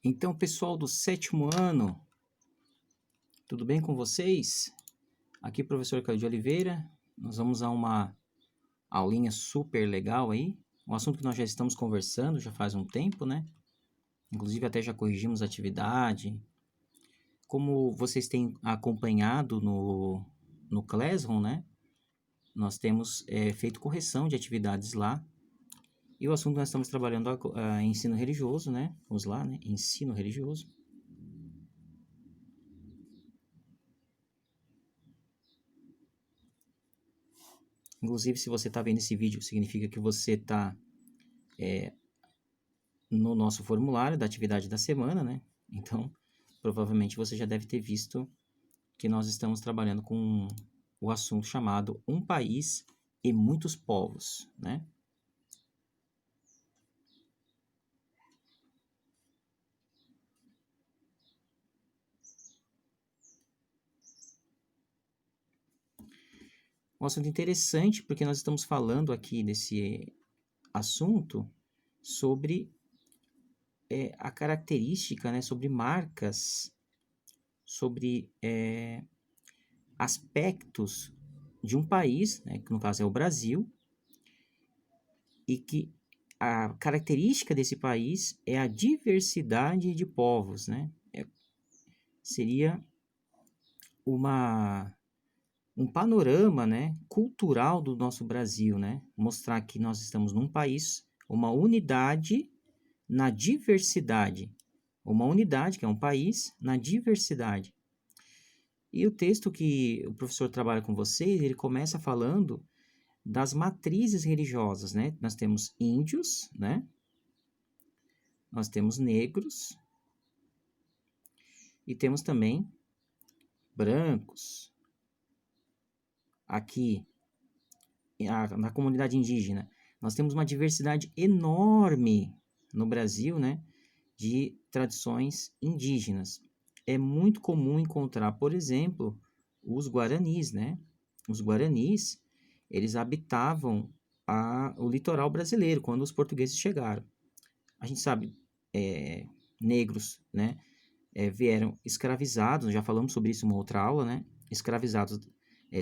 Então, pessoal do sétimo ano, tudo bem com vocês? Aqui o professor Caio de Oliveira. Nós vamos a uma aulinha super legal aí, um assunto que nós já estamos conversando já faz um tempo, né? Inclusive até já corrigimos a atividade. Como vocês têm acompanhado no Classroom, né? Nós temos feito correção de atividades lá. E o assunto que nós estamos trabalhando é ensino religioso, né? Vamos lá, né? Ensino religioso. Inclusive, se você está vendo esse vídeo, significa que você está no nosso formulário da atividade da semana, né? Então, provavelmente você já deve ter visto que nós estamos trabalhando com o assunto chamado Um País e Muitos Povos, né? Um assunto interessante, porque nós estamos falando aqui nesse assunto sobre a característica, né? Sobre marcas, sobre aspectos de um país, né? Que no caso é o Brasil, e que a característica desse país é a diversidade de povos, né? Seria um panorama, né, cultural do nosso Brasil, né? Mostrar que nós estamos num país, uma unidade na diversidade. Uma unidade, que é um país, na diversidade. E o texto que o professor trabalha com vocês, ele começa falando das matrizes religiosas, né? Nós temos índios, né? Nós temos negros e temos também brancos. Aqui, na comunidade indígena, nós temos uma diversidade enorme no Brasil, né, de tradições indígenas. É muito comum encontrar, por exemplo, os guaranis, né? Os guaranis, eles habitavam o litoral brasileiro quando os portugueses chegaram. A gente sabe, negros, né, vieram escravizados, já falamos sobre isso em uma outra aula, né? Escravizados,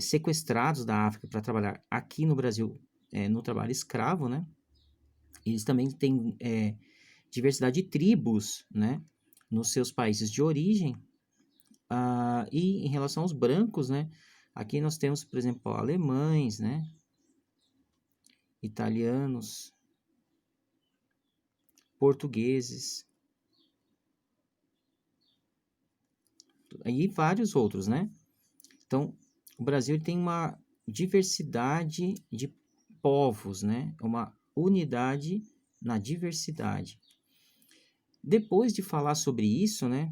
sequestrados da África para trabalhar aqui no Brasil, no trabalho escravo, né? Eles também têm diversidade de tribos, né? Nos seus países de origem. E em relação aos brancos, né? Aqui nós temos, por exemplo, alemães, né? Italianos, portugueses, e vários outros, né? Então, o Brasil tem uma diversidade de povos, né? Uma unidade na diversidade. Depois de falar sobre isso, né?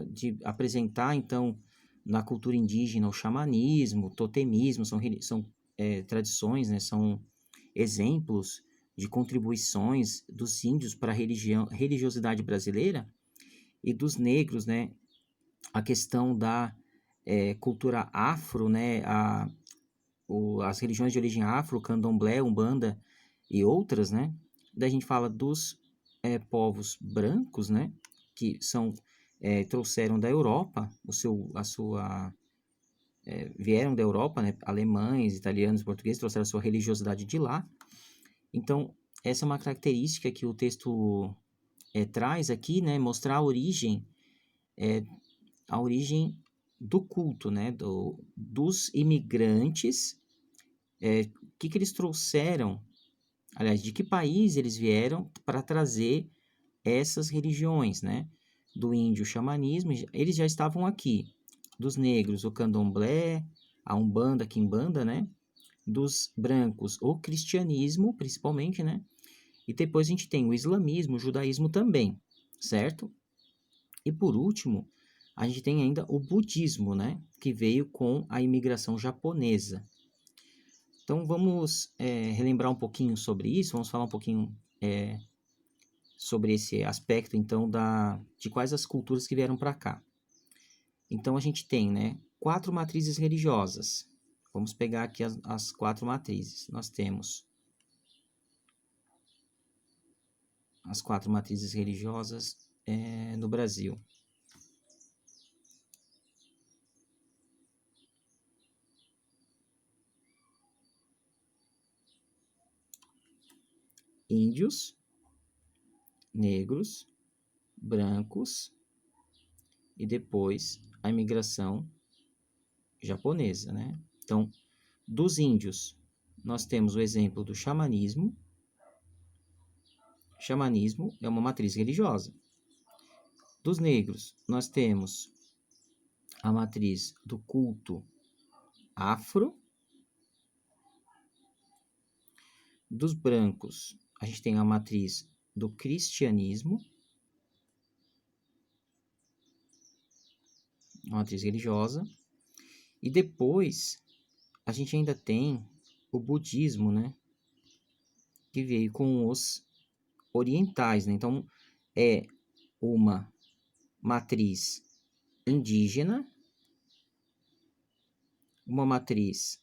De apresentar, então, na cultura indígena o xamanismo, o totemismo, são tradições, né? São exemplos de contribuições dos índios para a religiosidade brasileira e dos negros, né? A questão da cultura afro, né? As religiões de origem afro, candomblé, umbanda e outras, né? Daí a gente fala dos povos brancos, né? Que trouxeram da Europa vieram da Europa, né? Alemães, italianos, portugueses trouxeram a sua religiosidade de lá. Então, essa é uma característica que o texto traz aqui, né? Mostrar a origem do culto, né? Dos imigrantes, que eles trouxeram, aliás, de que país eles vieram para trazer essas religiões, né? Do índio, o xamanismo, eles já estavam aqui. Dos negros, o candomblé, a umbanda, a quimbanda, né? Dos brancos, o cristianismo, principalmente, né? E depois a gente tem o islamismo, o judaísmo também, certo? E por último, a gente tem ainda o budismo, né? Que veio com a imigração japonesa. Então vamos relembrar um pouquinho sobre isso, vamos falar um pouquinho sobre esse aspecto, então, de quais as culturas que vieram para cá. Então a gente tem, né, 4 matrizes religiosas. Vamos pegar aqui as 4 matrizes. Nós temos as 4 matrizes religiosas no Brasil. Índios, negros, brancos e depois a imigração japonesa, né? Então, dos índios, nós temos o exemplo do xamanismo. Xamanismo é uma matriz religiosa. Dos negros, nós temos a matriz do culto afro. Dos brancos, a gente tem a matriz do cristianismo, uma matriz religiosa. E depois, a gente ainda tem o budismo, né? Que veio com os orientais, né? Então, é uma matriz indígena, uma matriz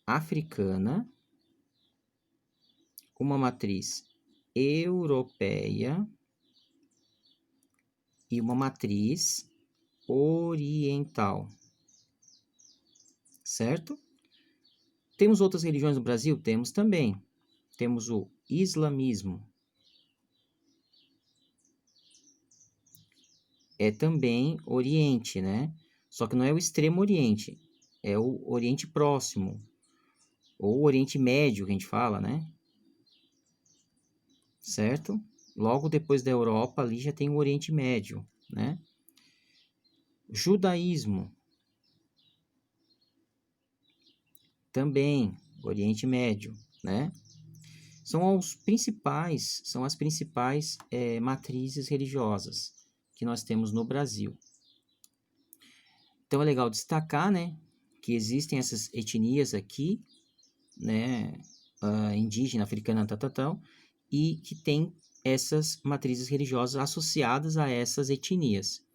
africana, uma matriz europeia e uma matriz oriental, certo? Temos outras religiões no Brasil? Temos também. Temos o islamismo. É também Oriente, né? Só que não é o Extremo Oriente, é o Oriente Próximo, ou Oriente Médio, que a gente fala, né? Certo? Logo depois da Europa, ali já tem o Oriente Médio, né? Judaísmo, também Oriente Médio, né? São as principais matrizes religiosas que nós temos no Brasil. Então é legal destacar, né, que existem essas etnias aqui, né, indígena, africana, e que tem essas matrizes religiosas associadas a essas etnias.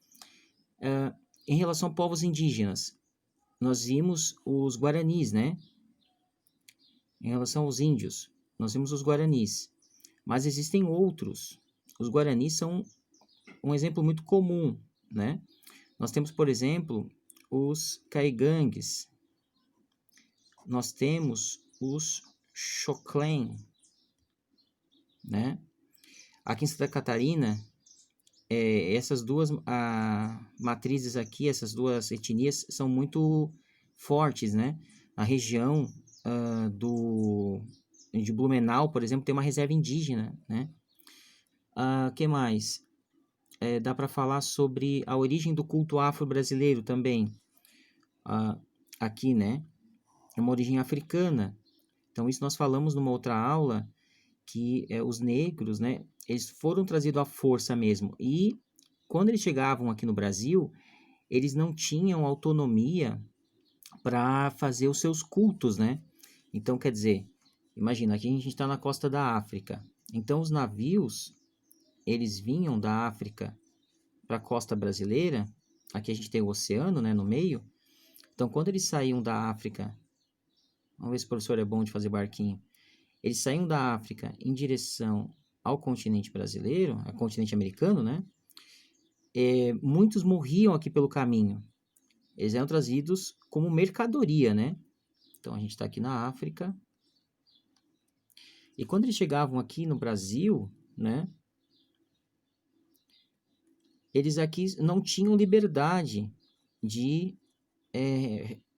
Em relação a povos indígenas, nós vimos os guaranis, né? Em relação aos índios, nós vimos os guaranis, mas existem outros. Os guaranis são um exemplo muito comum, né? Nós temos, por exemplo, os caigangues, nós temos os xoclen, né? Aqui em Santa Catarina, essas duas matrizes aqui, essas duas etnias são muito fortes, né? A região de Blumenau, por exemplo, tem uma reserva indígena, né? Que mais? Dá para falar sobre a origem do culto afro-brasileiro também, aqui, né? É uma origem africana. Então, isso nós falamos numa outra aula, que os negros, né? Eles foram trazidos à força mesmo. E quando eles chegavam aqui no Brasil, eles não tinham autonomia para fazer os seus cultos, né? Então, quer dizer, imagina, aqui a gente está na costa da África. Então, os navios, eles vinham da África para a costa brasileira. Aqui a gente tem o oceano, né, no meio. Então, quando eles saíam da África, vamos ver se o professor é bom de fazer barquinho. Eles saíam da África em direção ao continente brasileiro, ao continente americano, né? Muitos morriam aqui pelo caminho. Eles eram trazidos como mercadoria, né? Então, a gente está aqui na África. E quando eles chegavam aqui no Brasil, né? Eles aqui não tinham liberdade de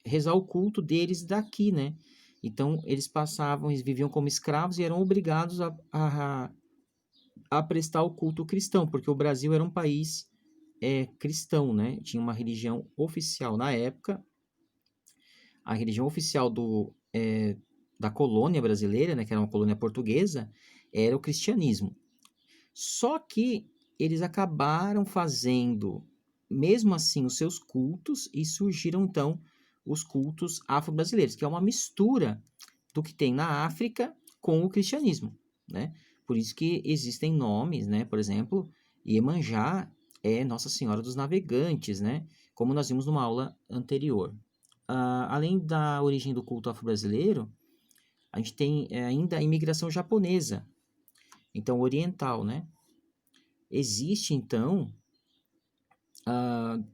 rezar o culto deles daqui, né? Então, eles viviam como escravos e eram obrigados a prestar o culto cristão, porque o Brasil era um país cristão, né? Tinha uma religião oficial na época. A religião oficial da colônia brasileira, né, que era uma colônia portuguesa, era o cristianismo. Só que eles acabaram fazendo, mesmo assim, os seus cultos, e surgiram, então, os cultos afro-brasileiros, que é uma mistura do que tem na África com o cristianismo, né? Por isso que existem nomes, né? Por exemplo, Iemanjá é Nossa Senhora dos Navegantes, né? Como nós vimos numa aula anterior. Além da origem do culto afro-brasileiro, a gente tem ainda a imigração japonesa, então oriental, né? existe então,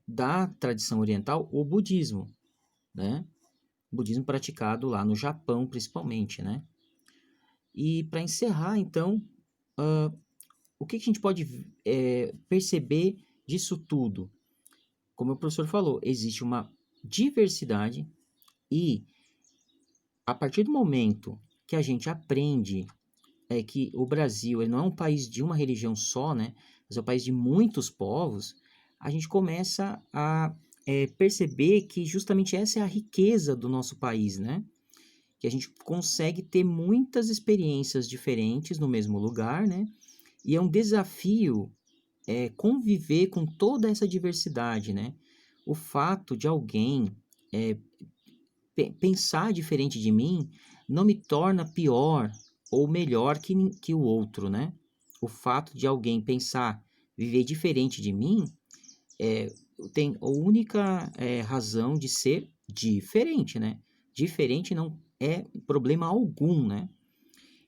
da tradição oriental, o budismo, né? O budismo praticado lá no Japão, principalmente, né? E para encerrar, então, o que a gente pode perceber disso tudo? Como o professor falou, existe uma diversidade e a partir do momento que a gente aprende que o Brasil ele não é um país de uma religião só, né? Mas é um país de muitos povos, a gente começa a perceber que justamente essa é a riqueza do nosso país, né? Que a gente consegue ter muitas experiências diferentes no mesmo lugar, né? E é um desafio conviver com toda essa diversidade, né? O fato de alguém é, pensar diferente de mim não me torna pior ou melhor que o outro, né? O fato de alguém pensar, viver diferente de mim, tem a única razão de ser diferente, né? Diferente não é problema algum, né?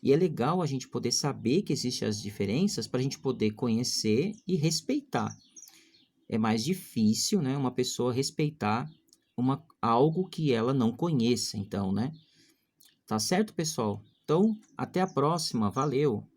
E é legal a gente poder saber que existem as diferenças para a gente poder conhecer e respeitar. É mais difícil, né, uma pessoa respeitar algo que ela não conheça, então, né? Tá certo, pessoal? Então, até a próxima. Valeu!